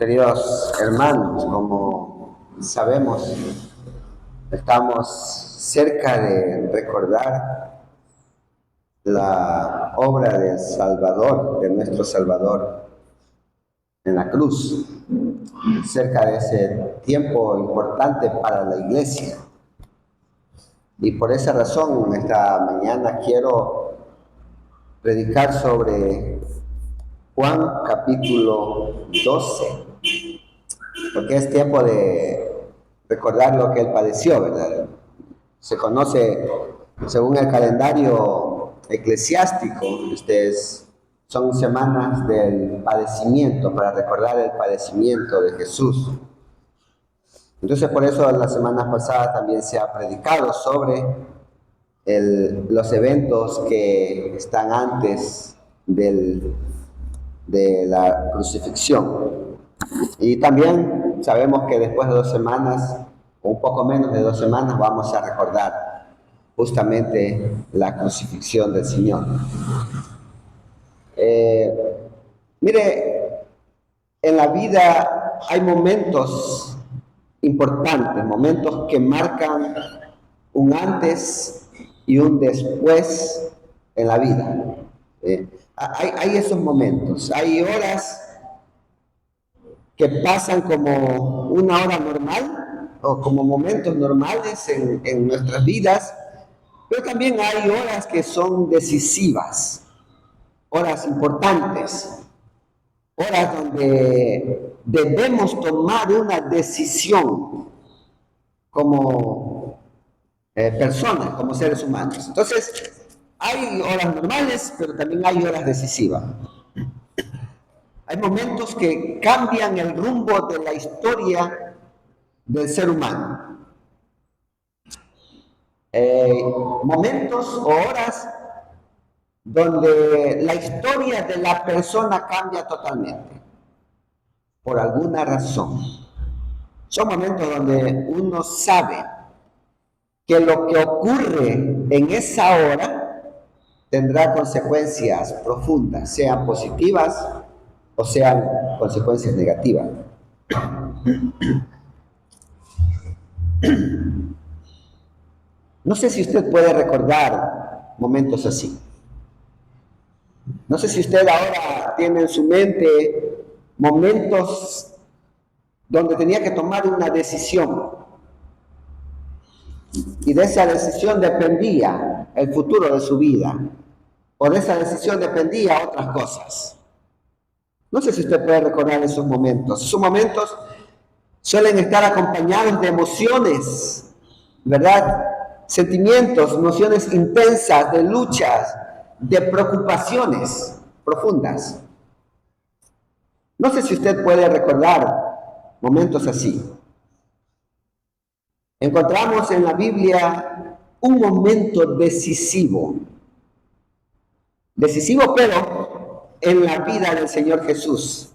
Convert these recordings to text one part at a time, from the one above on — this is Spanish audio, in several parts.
Queridos hermanos, como sabemos, estamos cerca de recordar la obra del Salvador, de nuestro Salvador en la cruz, cerca de ese tiempo importante para la iglesia. Y por esa razón, esta mañana quiero predicar sobre Juan capítulo 12, porque es tiempo de recordar lo que él padeció, ¿verdad? Se conoce, según el calendario eclesiástico, son semanas del padecimiento, para recordar el padecimiento de Jesús. Entonces, por eso la semana pasada también se ha predicado sobre los eventos que están antes de la crucifixión. Y también sabemos que después de 2 semanas, o un poco menos de 2 semanas, vamos a recordar justamente la crucifixión del Señor. Mire, en la vida hay momentos importantes, momentos que marcan un antes y un después en la vida. Hay esos momentos, hay horas que pasan como una hora normal o como momentos normales en nuestras vidas, pero también hay horas que son decisivas, horas importantes, horas donde debemos tomar una decisión como personas, como seres humanos. Entonces, hay horas normales, pero también hay horas decisivas. Hay momentos que cambian el rumbo de la historia del ser humano. Momentos o horas donde la historia de la persona cambia totalmente, por alguna razón. Son momentos donde uno sabe que lo que ocurre en esa hora tendrá consecuencias profundas, sean positivas o sean consecuencias negativas. No sé si usted puede recordar momentos así. No sé si usted ahora tiene en su mente momentos donde tenía que tomar una decisión. Y de esa decisión dependía el futuro de su vida. O de esa decisión dependía otras cosas. No sé si usted puede recordar esos momentos. Esos momentos suelen estar acompañados de emociones, ¿verdad? Sentimientos, emociones intensas, de luchas, de preocupaciones profundas. No sé si usted puede recordar momentos así. Encontramos en la Biblia un momento decisivo. Decisivo, pero en la vida del Señor Jesús.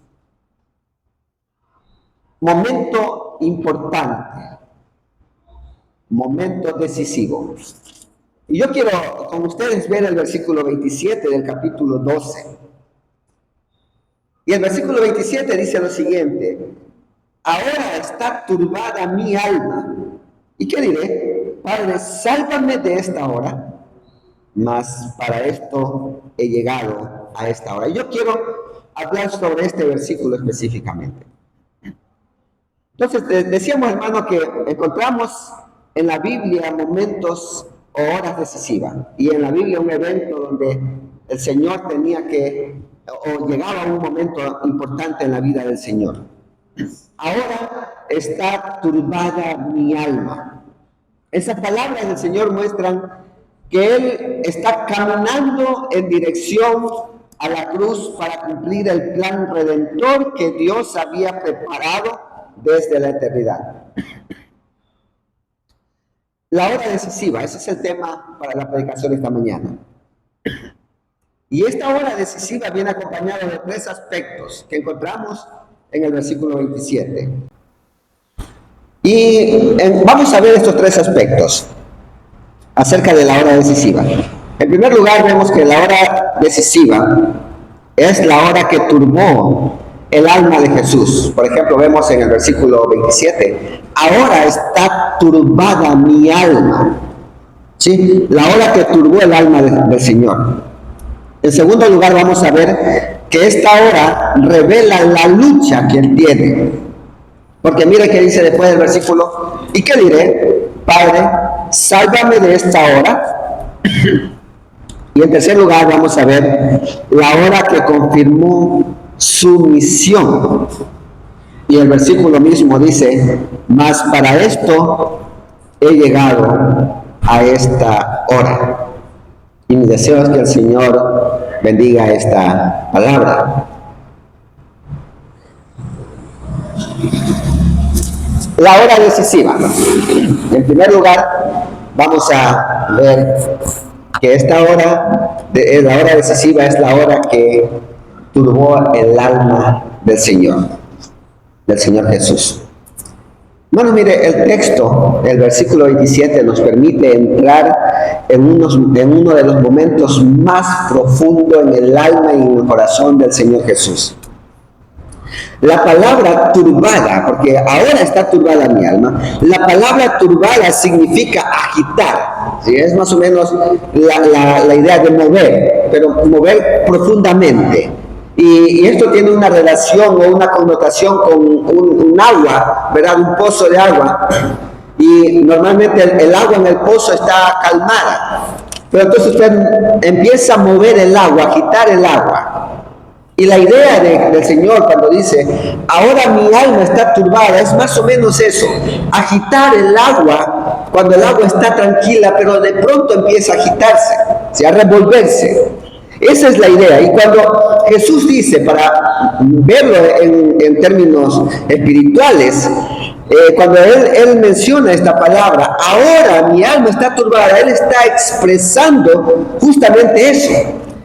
Momento importante. Momento decisivo. Y yo quiero con ustedes ver el versículo 27 del capítulo 12. Y el versículo 27 dice lo siguiente: ahora está turbada mi alma. ¿Y qué diré? Padre, sálvame de esta hora. Mas para esto he llegado a esta hora. Yo quiero hablar sobre este versículo específicamente. Entonces, decíamos, hermano, que encontramos en la Biblia momentos o horas decisivas. Y en la Biblia un evento donde el Señor tenía que, o llegaba a un momento importante en la vida del Señor. Ahora está turbada mi alma. Esas palabras del Señor muestran que Él está caminando en dirección a la cruz para cumplir el plan redentor que Dios había preparado desde la eternidad. La hora decisiva, ese es el tema para la predicación de esta mañana. Y esta hora decisiva viene acompañada de 3 aspectos que encontramos en el versículo 27. Y vamos a ver estos 3 aspectos acerca de la hora decisiva. En primer lugar, vemos que la hora decisiva es la hora que turbó el alma de Jesús. Por ejemplo, vemos en el versículo 27, ahora está turbada mi alma. ¿Sí? La hora que turbó el alma del Señor. En segundo lugar, vamos a ver que esta hora revela la lucha que él tiene. Porque mire que dice después del versículo, ¿y qué diré? Padre, sálvame de esta hora. Y en tercer lugar, vamos a ver la hora que confirmó su misión. Y el versículo mismo dice, mas para esto he llegado a esta hora. Y mi deseo es que el Señor bendiga esta palabra. La hora decisiva. En primer lugar, vamos a ver que esta hora, la hora decisiva, es la hora que turbó el alma del Señor Jesús. Bueno, mire, el texto, el versículo 27, nos permite entrar en uno de los momentos más profundos en el alma y en el corazón del Señor Jesús. La palabra turbada, porque ahora está turbada mi alma, la palabra turbada significa agitar, ¿sí? Es más o menos la idea de mover, pero mover profundamente. Y esto tiene una relación o una connotación con un agua, ¿verdad? Un pozo de agua. Y normalmente el agua en el pozo está calmada. Pero entonces usted empieza a mover el agua, a agitar el agua. Y la idea del Señor cuando dice, ahora mi alma está turbada, es más o menos eso. Agitar el agua cuando el agua está tranquila, pero de pronto empieza a agitarse, ¿sí? A revolverse. Esa es la idea. Y cuando Jesús dice, para verlo en términos espirituales, cuando él menciona esta palabra, ahora mi alma está turbada, él está expresando justamente eso.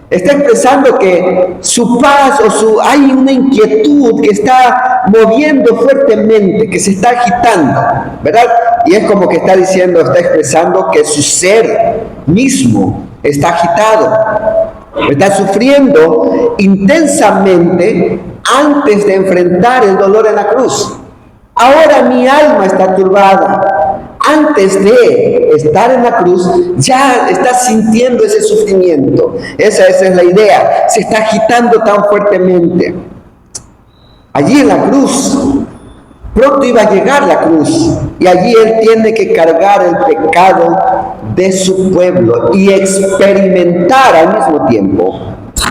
Está expresando que su paz hay una inquietud que está moviendo fuertemente, que se está agitando, ¿verdad? Y es como que está diciendo, está expresando que su ser mismo está agitado. Está sufriendo intensamente antes de enfrentar el dolor en la cruz. Ahora mi alma está turbada. Antes de estar en la cruz, ya está sintiendo ese sufrimiento. Esa es la idea. Se está agitando tan fuertemente. Allí en la cruz, pronto iba a llegar la cruz. Y allí él tiene que cargar el pecado de su pueblo y experimentar al mismo tiempo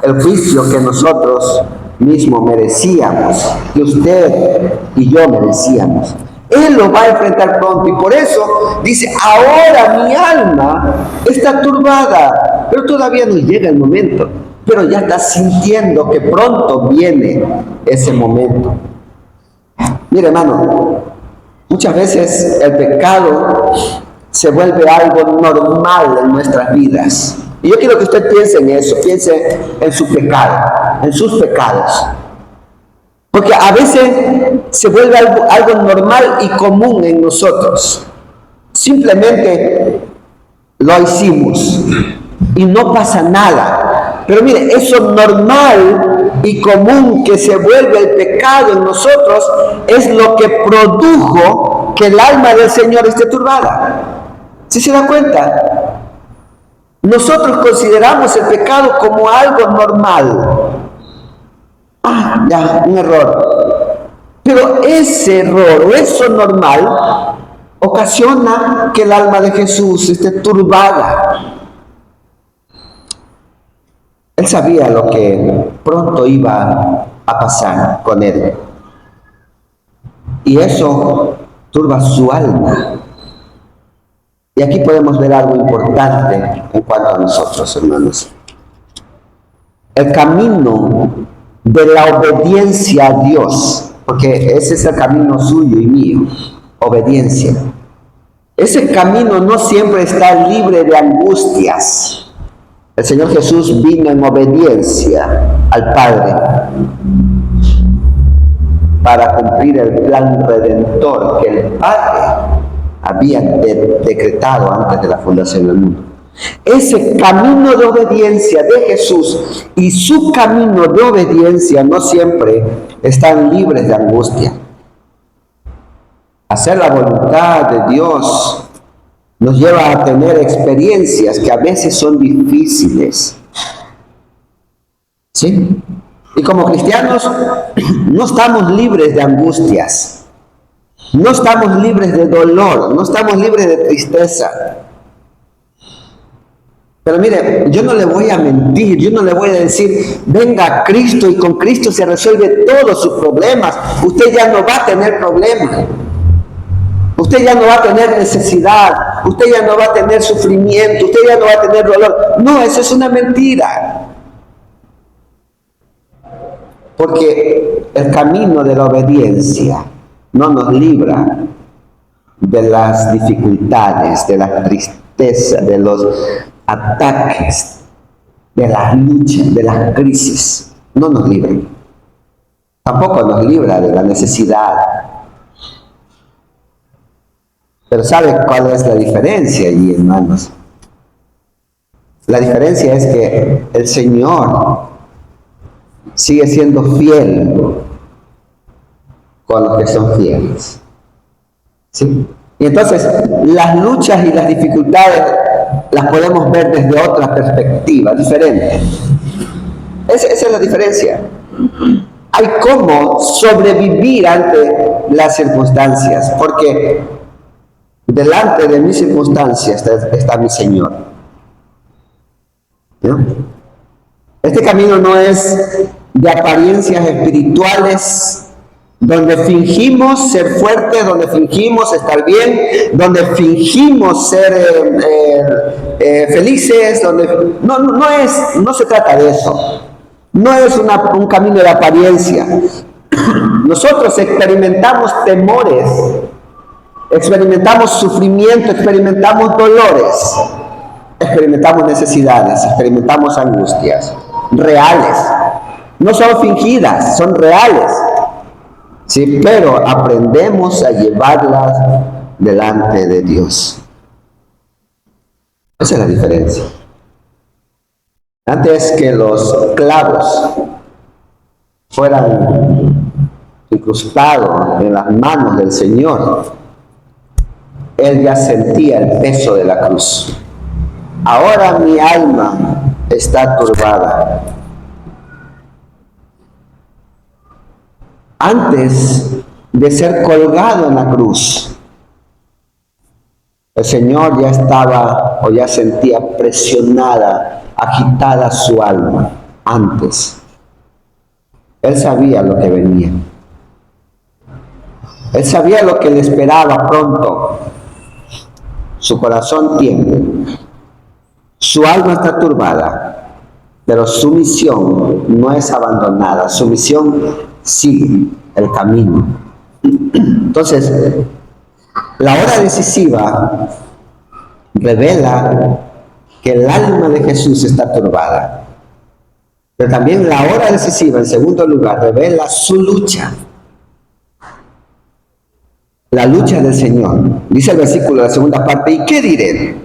el juicio que nosotros mismos merecíamos, que usted y yo merecíamos. Él lo va a enfrentar pronto y por eso dice, ahora mi alma está turbada, pero todavía no llega el momento, pero ya está sintiendo que pronto viene ese momento. Mire, hermano, muchas veces el pecado se vuelve algo normal en nuestras vidas. Y yo quiero que usted piense en eso, piense en su pecado, en sus pecados. Porque a veces se vuelve algo normal y común en nosotros. Simplemente lo hicimos y no pasa nada. Pero mire, eso normal y común que se vuelve el pecado en nosotros es lo que produjo que el alma del Señor esté turbada. ¿Sí se da cuenta? Nosotros consideramos el pecado como algo normal. Ya, un error. Pero ese error o eso normal ocasiona que el alma de Jesús esté turbada. Él sabía lo que pronto iba a pasar con él. Y eso turba su alma. Y aquí podemos ver algo importante en cuanto a nosotros, hermanos. El camino de la obediencia a Dios, porque ese es el camino suyo y mío, obediencia. Ese camino no siempre está libre de angustias. El Señor Jesús vino en obediencia al Padre para cumplir el plan redentor que el Padre había decretado antes de la fundación del mundo. Ese camino de obediencia de Jesús y su camino de obediencia no siempre están libres de angustia. Hacer la voluntad de Dios nos lleva a tener experiencias que a veces son difíciles. ¿Sí? Y como cristianos no estamos libres de angustias, no estamos libres de dolor, no estamos libres de tristeza. Pero mire, yo no le voy a mentir, yo no le voy a decir, venga a Cristo y con Cristo se resuelve todos sus problemas. Usted ya no va a tener problemas. Usted ya no va a tener necesidad, usted ya no va a tener sufrimiento, usted ya no va a tener dolor. No, eso es una mentira. Porque el camino de la obediencia no nos libra de las dificultades, de la tristeza, de los ataques, de las luchas, de las crisis. No nos libra. Tampoco nos libra de la necesidad. Pero ¿sabe cuál es la diferencia allí, hermanos? La diferencia es que el Señor sigue siendo fiel con los que son fieles. ¿Sí? Y entonces, las luchas y las dificultades las podemos ver desde otra perspectiva, diferente. Esa es la diferencia. Hay cómo sobrevivir ante las circunstancias, porque delante de mis circunstancias está mi Señor. ¿No? Este camino no es de apariencias espirituales, donde fingimos ser fuertes, donde fingimos estar bien, donde fingimos ser felices, donde no se trata de eso. No es un camino de apariencia. Nosotros experimentamos temores, experimentamos sufrimiento, experimentamos dolores, experimentamos necesidades, experimentamos angustias reales. No son fingidas, son reales. Sí, pero aprendemos a llevarlas delante de Dios. Esa es la diferencia. Antes que los clavos fueran incrustados en las manos del Señor, Él ya sentía el peso de la cruz. Ahora mi alma está turbada. Antes de ser colgado en la cruz, el Señor ya estaba o ya sentía presionada, agitada su alma. Antes, Él sabía lo que venía. Él sabía lo que le esperaba pronto. Su corazón tiembla. Su alma está turbada, pero su misión no es abandonada. Su misión sigue el camino. Entonces, la hora decisiva revela que el alma de Jesús está turbada. Pero también la hora decisiva, en segundo lugar, revela su lucha. La lucha del Señor. Dice el versículo de la segunda parte, ¿y qué diré?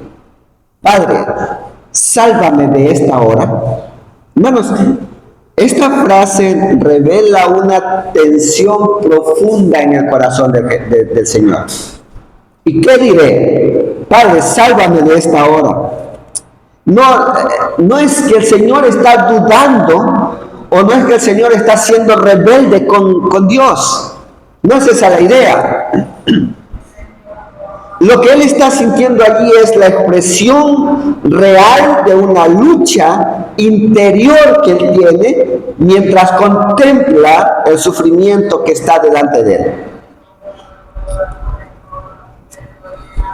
Padre, sálvame de esta hora. Hermanos, esta frase revela una tensión profunda en el corazón del Señor. ¿Y qué diré? Padre, sálvame de esta hora. No es que el Señor está dudando, o no es que el Señor está siendo rebelde con Dios. No es esa la idea. Lo que Él está sintiendo allí es la expresión real de una lucha interior que Él tiene mientras contempla el sufrimiento que está delante de Él.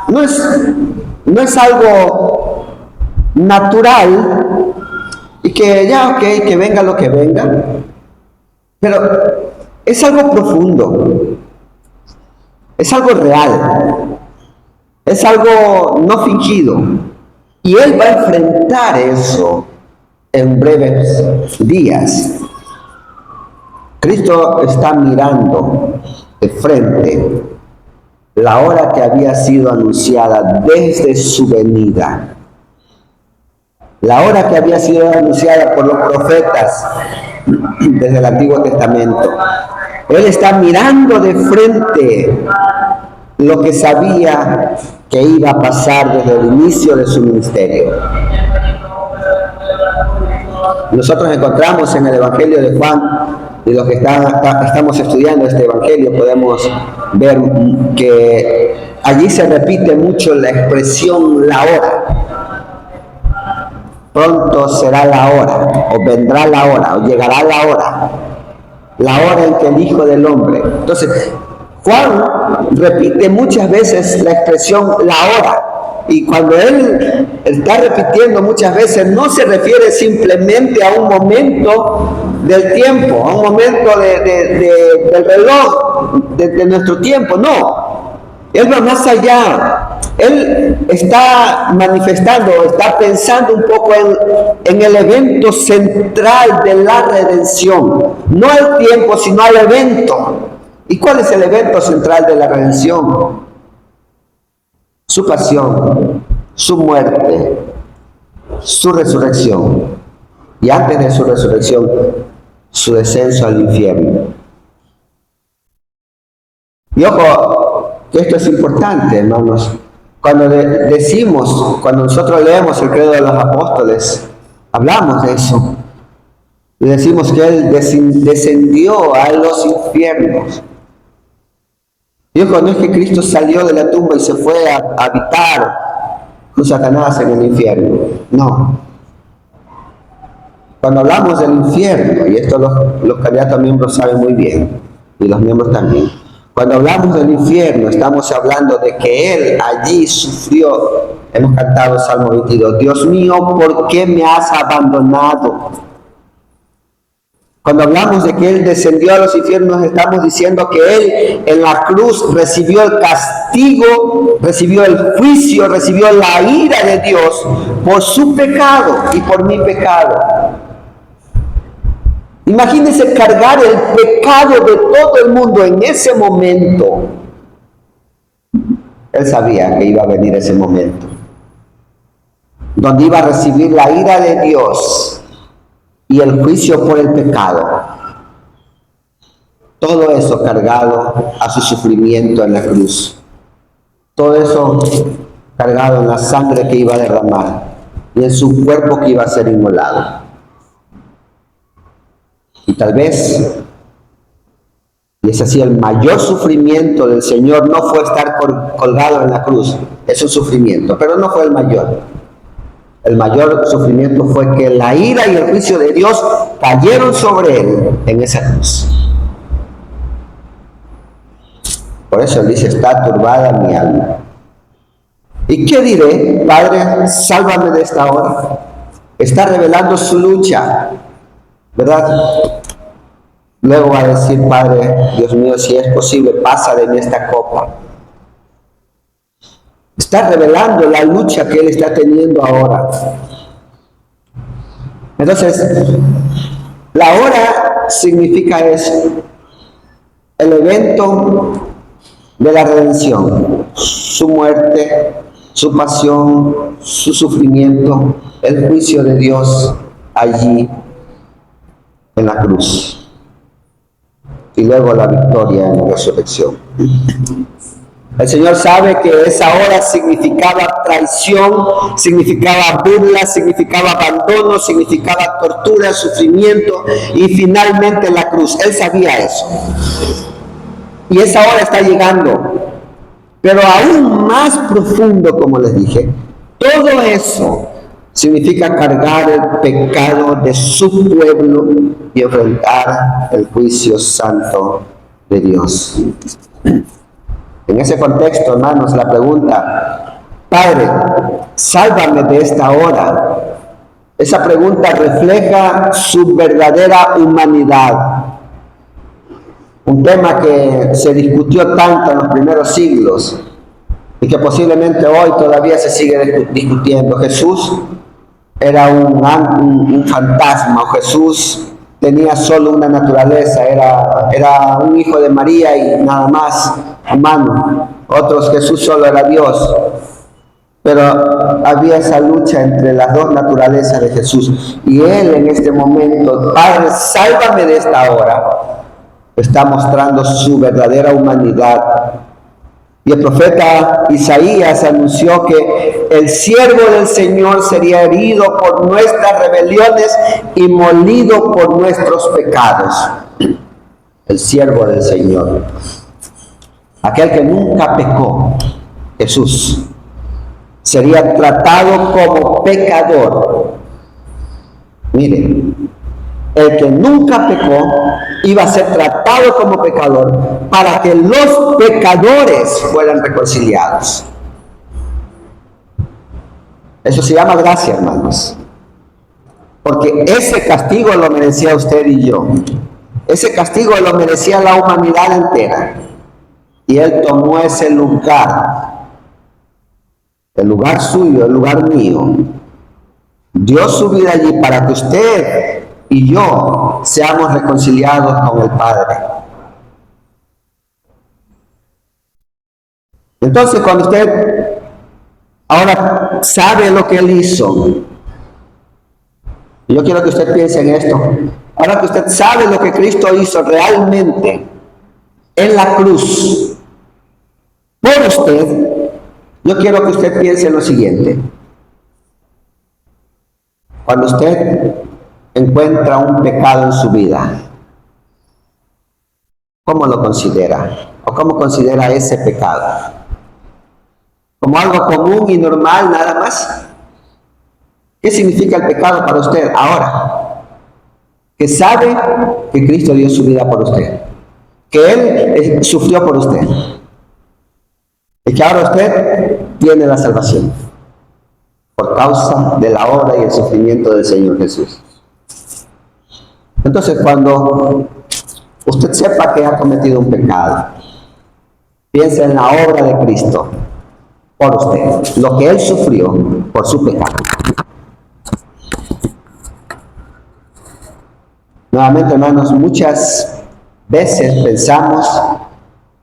No es algo natural y que ya, ok, que venga lo que venga, pero es algo profundo, es algo real, es algo no fingido, y Él va a enfrentar eso en breves días. Cristo está mirando de frente la hora que había sido anunciada desde su venida, la hora que había sido anunciada por los profetas desde el Antiguo Testamento. Él está mirando de frente lo que sabía que iba a pasar desde el inicio de su ministerio. Nosotros encontramos en el Evangelio de Juan, y los que estamos estudiando este Evangelio podemos ver que allí se repite mucho la expresión la hora. Pronto será la hora, o vendrá la hora, o llegará la hora en que el Hijo del Hombre. Entonces, Juan repite muchas veces la expresión la hora. Y cuando él está repitiendo muchas veces, no se refiere simplemente a un momento del tiempo, a un momento del reloj, de nuestro tiempo, no. Él va más allá. Él está manifestando, está pensando un poco en el evento central de la redención. No al tiempo, sino al evento. ¿Y cuál es el evento central de la redención? Su pasión, su muerte, su resurrección. Y antes de su resurrección, su descenso al infierno. Y ojo, que esto es importante, hermanos. Cuando cuando nosotros leemos el credo de los apóstoles, hablamos de eso. Y decimos que Él descendió a los infiernos. Y ojo, no es que Cristo salió de la tumba y se fue a habitar con Satanás en el infierno. No. Cuando hablamos del infierno, y esto los candidatos miembros saben muy bien, y los miembros también, cuando hablamos del infierno, estamos hablando de que Él allí sufrió. Hemos cantado el Salmo 22. Dios mío, ¿por qué me has abandonado? Cuando hablamos de que Él descendió a los infiernos, estamos diciendo que Él en la cruz recibió el castigo, recibió el juicio, recibió la ira de Dios por su pecado y por mi pecado. Imagínense cargar el pecado de todo el mundo en ese momento. Él sabía que iba a venir ese momento, donde iba a recibir la ira de Dios y el juicio por el pecado. Todo eso cargado a su sufrimiento en la cruz. Todo eso cargado en la sangre que iba a derramar y en su cuerpo que iba a ser inmolado. Y tal vez, y es así, el mayor sufrimiento del Señor no fue estar colgado en la cruz. Es un sufrimiento, pero no fue el mayor. El mayor sufrimiento fue que la ira y el juicio de Dios cayeron sobre Él en esa cruz. Por eso Él dice, está turbada mi alma. ¿Y qué diré? Padre, sálvame de esta hora. Está revelando su lucha, ¿verdad? Luego va a decir, Padre, Dios mío, si es posible, pasa de mí esta copa. Está revelando la lucha que Él está teniendo ahora. Entonces, la hora significa eso, el evento de la redención, su muerte, su pasión, su sufrimiento, el juicio de Dios allí en la cruz. Y luego la victoria en la resurrección. El Señor sabe que esa hora significaba traición, significaba burla, significaba abandono, significaba tortura, sufrimiento y finalmente la cruz. Él sabía eso. Y esa hora está llegando. Pero aún más profundo, como les dije, todo eso significa cargar el pecado de su pueblo y enfrentar el juicio santo de Dios. En ese contexto, hermanos, la pregunta, Padre, sálvame de esta hora. Esa pregunta refleja su verdadera humanidad. Un tema que se discutió tanto en los primeros siglos y que posiblemente hoy todavía se sigue discutiendo. Jesús era un fantasma. Jesús tenía solo una naturaleza, era un hijo de María y nada más, humano. Otros, Jesús solo era Dios. Pero había esa lucha entre las dos naturalezas de Jesús. Y Él en este momento, Padre, sálvame de esta hora, está mostrando su verdadera humanidad. Y el profeta Isaías anunció que el siervo del Señor sería herido por nuestras rebeliones y molido por nuestros pecados. El siervo del Señor. Aquel que nunca pecó, Jesús, sería tratado como pecador. Miren, el que nunca pecó iba a ser tratado como pecador para que los pecadores fueran reconciliados. Eso se llama gracia, hermanos. Porque ese castigo lo merecía usted y yo. Ese castigo lo merecía la humanidad entera. Y Él tomó ese lugar, el lugar suyo, el lugar mío. Dio su vida allí para que usted y yo seamos reconciliados con el Padre. Entonces, cuando usted ahora sabe lo que Él hizo, yo quiero que usted piense en esto. Ahora que usted sabe lo que Cristo hizo realmente en la cruz por usted, yo quiero que usted piense en lo siguiente. Cuando usted encuentra un pecado en su vida, ¿cómo lo considera? ¿O cómo considera ese pecado? ¿Como algo común y normal nada más? ¿Qué significa el pecado para usted ahora? Que sabe que Cristo dio su vida por usted, que Él sufrió por usted, y que ahora usted tiene la salvación por causa de la obra y el sufrimiento del Señor Jesús. Entonces, cuando usted sepa que ha cometido un pecado, piensa en la obra de Cristo por usted, lo que Él sufrió por su pecado. Nuevamente, hermanos, muchas veces pensamos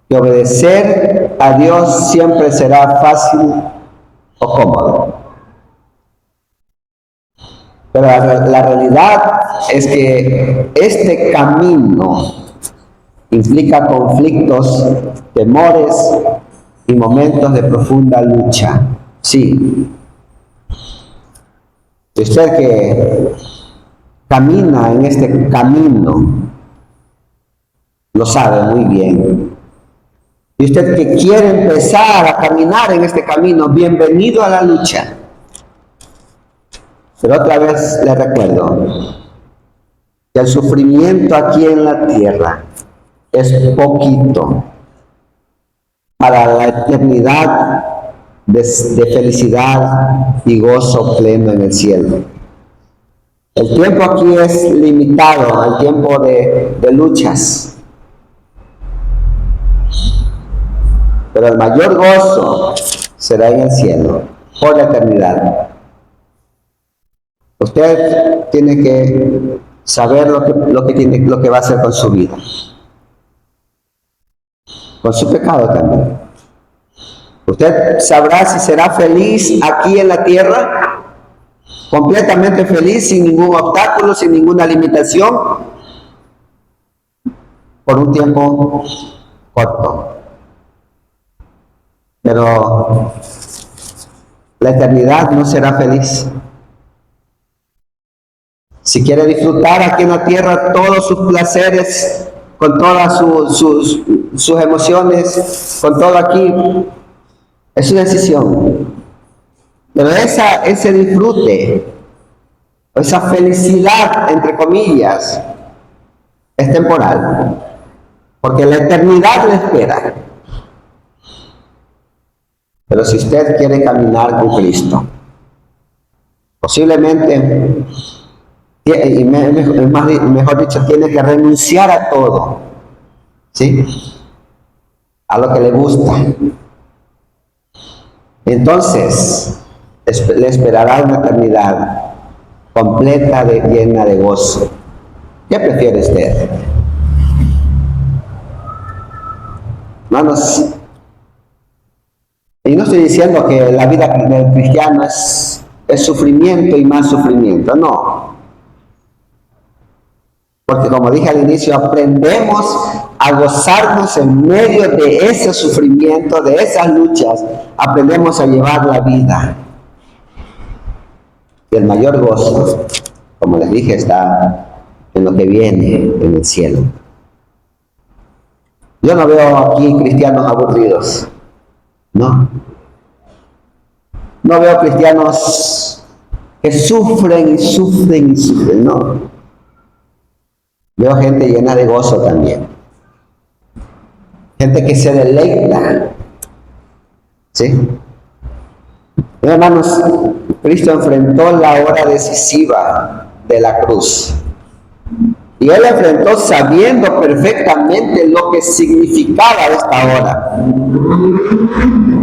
que obedecer a Dios siempre será fácil o cómodo. Pero la realidad es que este camino implica conflictos, temores y momentos de profunda lucha. Sí. Usted que camina en este camino lo sabe muy bien. Y usted que quiere empezar a caminar en este camino, bienvenido a la lucha. Pero otra vez le recuerdo que el sufrimiento aquí en la tierra es poquito para la eternidad de felicidad y gozo pleno en el cielo. El tiempo aquí es limitado, el tiempo de luchas. Pero el mayor gozo será en el cielo, por la eternidad. Usted tiene que saber lo que va a hacer con su vida. Con su pecado también. Usted sabrá si será feliz aquí en la tierra, completamente feliz, sin ningún obstáculo, sin ninguna limitación, por un tiempo corto. Pero la eternidad no será feliz. Si quiere disfrutar aquí en la tierra todos sus placeres, con todas sus emociones, con todo aquí, es su decisión. Pero ese disfrute, esa felicidad, entre comillas, es temporal. Porque la eternidad le espera. Pero si usted quiere caminar con Cristo, posiblemente, y mejor dicho, tiene que renunciar a todo, ¿sí? A lo que le gusta. Entonces, le esperará una eternidad completa, llena de gozo. ¿Qué prefiere usted? Hermanos, Y no estoy diciendo que la vida del cristiano es sufrimiento y más sufrimiento, no. Porque como dije al inicio, aprendemos a gozarnos en medio de ese sufrimiento, de esas luchas, aprendemos a llevar la vida. Y el mayor gozo, como les dije, está en lo que viene en el cielo. Yo no veo aquí cristianos aburridos, no. No veo cristianos que sufren y sufren y sufren, no. Veo gente llena de gozo también. Gente que se deleita. ¿Sí? Hermanos, Cristo enfrentó la hora decisiva de la cruz. Y Él enfrentó sabiendo perfectamente lo que significaba esta hora.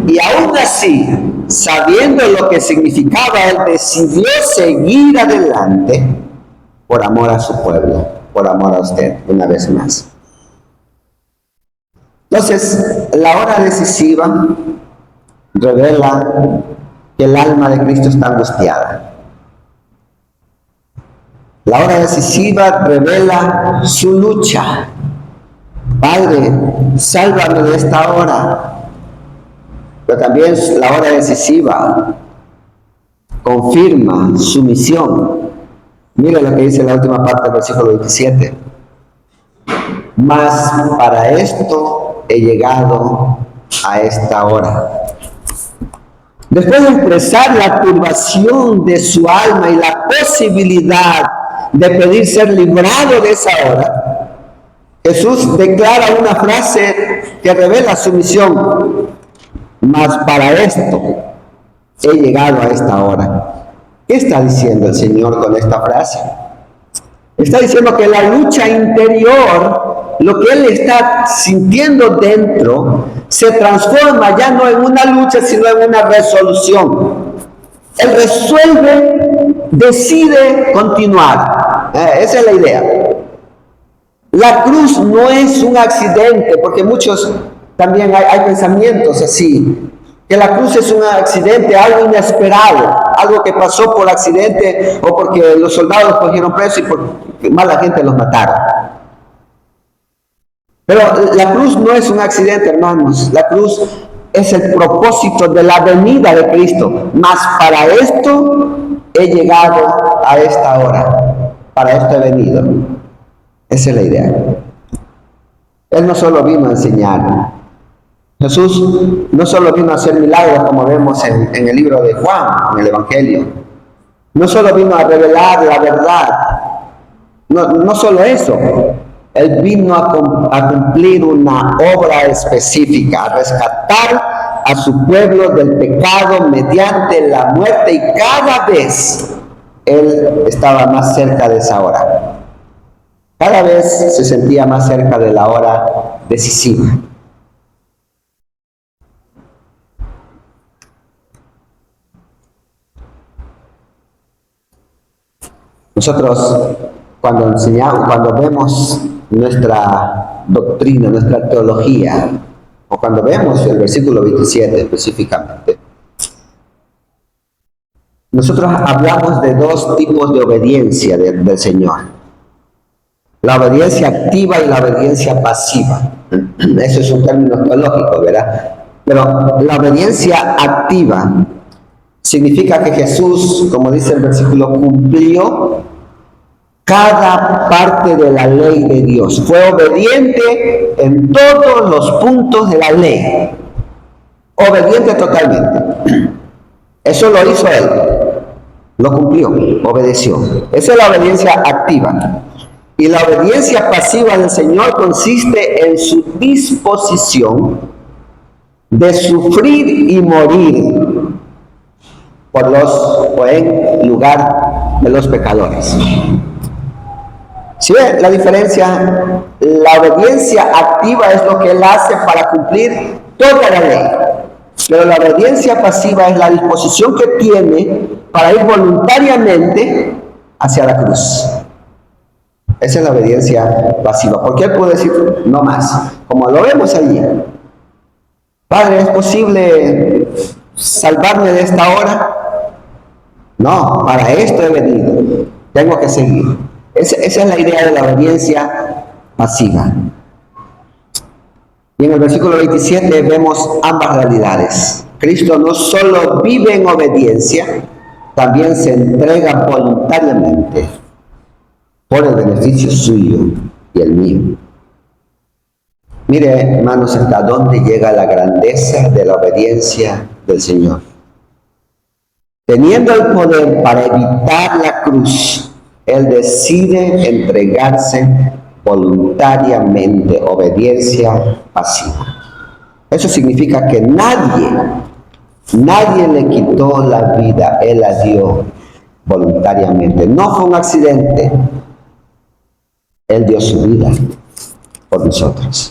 Y aún así, sabiendo lo que significaba, Él decidió seguir adelante por amor a su pueblo, por amor a usted, una vez más. Entonces, la hora decisiva revela que el alma de Cristo está angustiada. La hora decisiva revela su lucha. Padre, sálvame de esta hora. Pero también la hora decisiva confirma su misión. Mira lo que dice la última parte del versículo 27. Mas para esto he llegado a esta hora. Después de expresar la turbación de su alma y la posibilidad de pedir ser librado de esa hora, Jesús declara una frase que revela su misión. Mas para esto he llegado a esta hora. ¿Qué está diciendo el Señor con esta frase? Está diciendo que la lucha interior, lo que Él está sintiendo dentro, se transforma ya no en una lucha, sino en una resolución. Él resuelve, decide continuar. Esa es la idea. La cruz no es un accidente, porque muchos también hay pensamientos así, que la cruz es un accidente, algo inesperado, algo que pasó por accidente o porque los soldados cogieron presos y porque mala gente los mataron. Pero la cruz no es un accidente, hermanos. La cruz es el propósito de la venida de Cristo. Mas para esto he llegado a esta hora. Para esto he venido. Esa es la idea. Él no solo vino a enseñar. Jesús no solo vino a hacer milagros, como vemos en el libro de Juan, en el Evangelio. No solo vino a revelar la verdad. No solo eso. Él vino a cumplir una obra específica, a rescatar a su pueblo del pecado mediante la muerte, y cada vez Él estaba más cerca de esa hora. Cada vez se sentía más cerca de la hora decisiva. Nosotros, cuando vemos nuestra doctrina, nuestra teología, o cuando vemos el versículo 27 específicamente, nosotros hablamos de dos tipos de obediencia del Señor. La obediencia activa y la obediencia pasiva. Eso es un término teológico, ¿verdad? Pero la obediencia activa significa que Jesús, como dice el versículo, cumplió cada parte de la ley de Dios. Fue obediente en todos los puntos de la ley. Obediente totalmente. Eso lo hizo Él. Lo cumplió, obedeció. Esa es la obediencia activa. Y la obediencia pasiva del Señor consiste en su disposición de sufrir y morir en lugar de los pecadores. ¿Sí ven la diferencia? La obediencia activa es lo que Él hace para cumplir toda la ley. Pero la obediencia pasiva es la disposición que tiene para ir voluntariamente hacia la cruz. Esa es la obediencia pasiva. Porque Él puede decir no más, como lo vemos allí. Padre, ¿es posible salvarme de esta hora? No, para esto he venido. Tengo que seguir. Esa es la idea de la obediencia pasiva. Y en el versículo 27 vemos ambas realidades. Cristo no solo vive en obediencia, también se entrega voluntariamente por el beneficio suyo y el mío. Mire, hermanos, hasta dónde llega la grandeza de la obediencia del Señor. Teniendo el poder para evitar la cruz, Él decide entregarse voluntariamente, obediencia pasiva. Eso significa que nadie le quitó la vida, Él la dio voluntariamente. No fue un accidente, Él dio su vida por nosotros.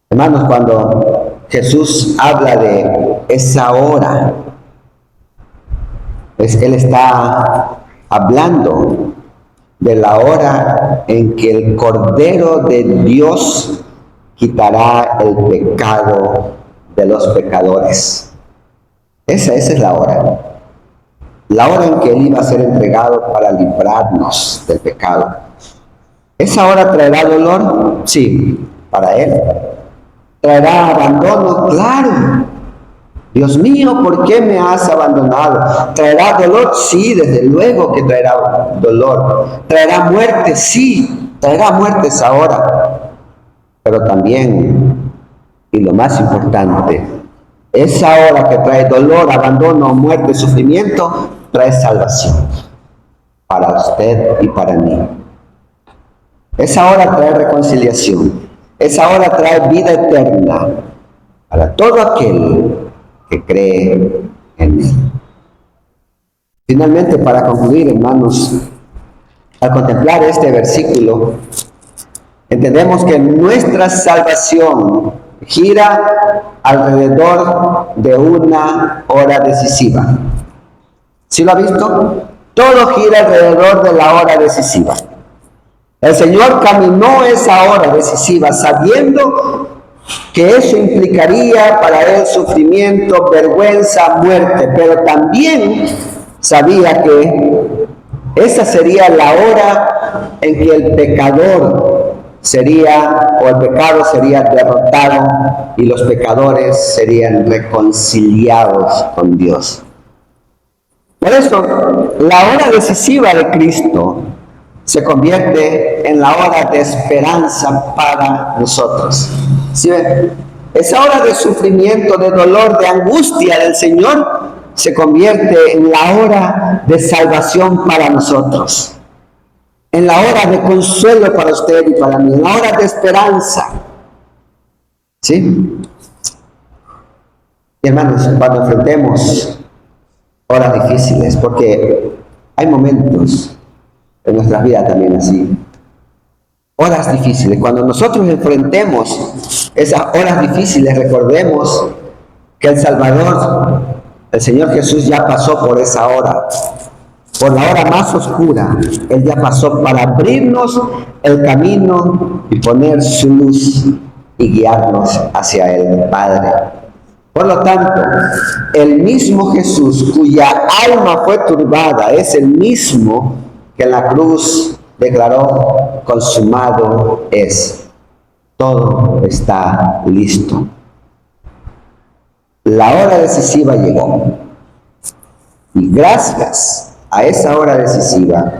Hermanos, cuando Jesús habla de esa hora, Él está hablando de la hora en que el Cordero de Dios quitará el pecado de los pecadores. Esa es la hora. La hora en que Él iba a ser entregado para librarnos del pecado. ¿Esa hora traerá dolor? Sí, para Él. ¿Traerá abandono? Claro. Dios mío, ¿por qué me has abandonado? ¿Traerá dolor? Sí, desde luego que traerá dolor. ¿Traerá muerte? Sí, traerá muerte esa hora. Pero también, y lo más importante, esa hora que trae dolor, abandono, muerte, sufrimiento, trae salvación para usted y para mí. Esa hora trae reconciliación. Esa hora trae vida eterna para todo aquel que cree en Él. Finalmente, para concluir, hermanos, al contemplar este versículo, entendemos que nuestra salvación gira alrededor de una hora decisiva. ¿Sí lo ha visto? Todo gira alrededor de la hora decisiva. El Señor caminó esa hora decisiva sabiendo que eso implicaría para Él sufrimiento, vergüenza, muerte, pero también sabía que esa sería la hora en que el pecador el pecado sería derrotado y los pecadores serían reconciliados con Dios. Por eso, la hora decisiva de Cristo se convierte en la hora de esperanza para nosotros. ¿Sí ven? Esa hora de sufrimiento, de dolor, de angustia del Señor se convierte en la hora de salvación para nosotros, en la hora de consuelo para usted y para mí, en la hora de esperanza. ¿Sí? Y hermanos, cuando enfrentemos horas difíciles, porque hay momentos en nuestras vidas también así, horas difíciles, cuando nosotros enfrentemos esas horas difíciles, recordemos que el Salvador, el Señor Jesús, ya pasó por esa hora, por la hora más oscura. Él ya pasó para abrirnos el camino y poner su luz y guiarnos hacia el Padre. Por lo tanto, el mismo Jesús, cuya alma fue turbada, es el mismo que en la cruz declaró: consumado es. Todo está listo. La hora decisiva llegó. Y gracias a esa hora decisiva,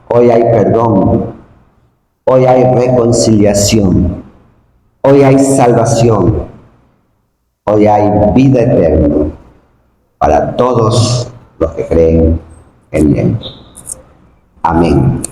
hoy hay perdón, hoy hay reconciliación, hoy hay salvación, hoy hay vida eterna para todos los que creen en Él. Amén.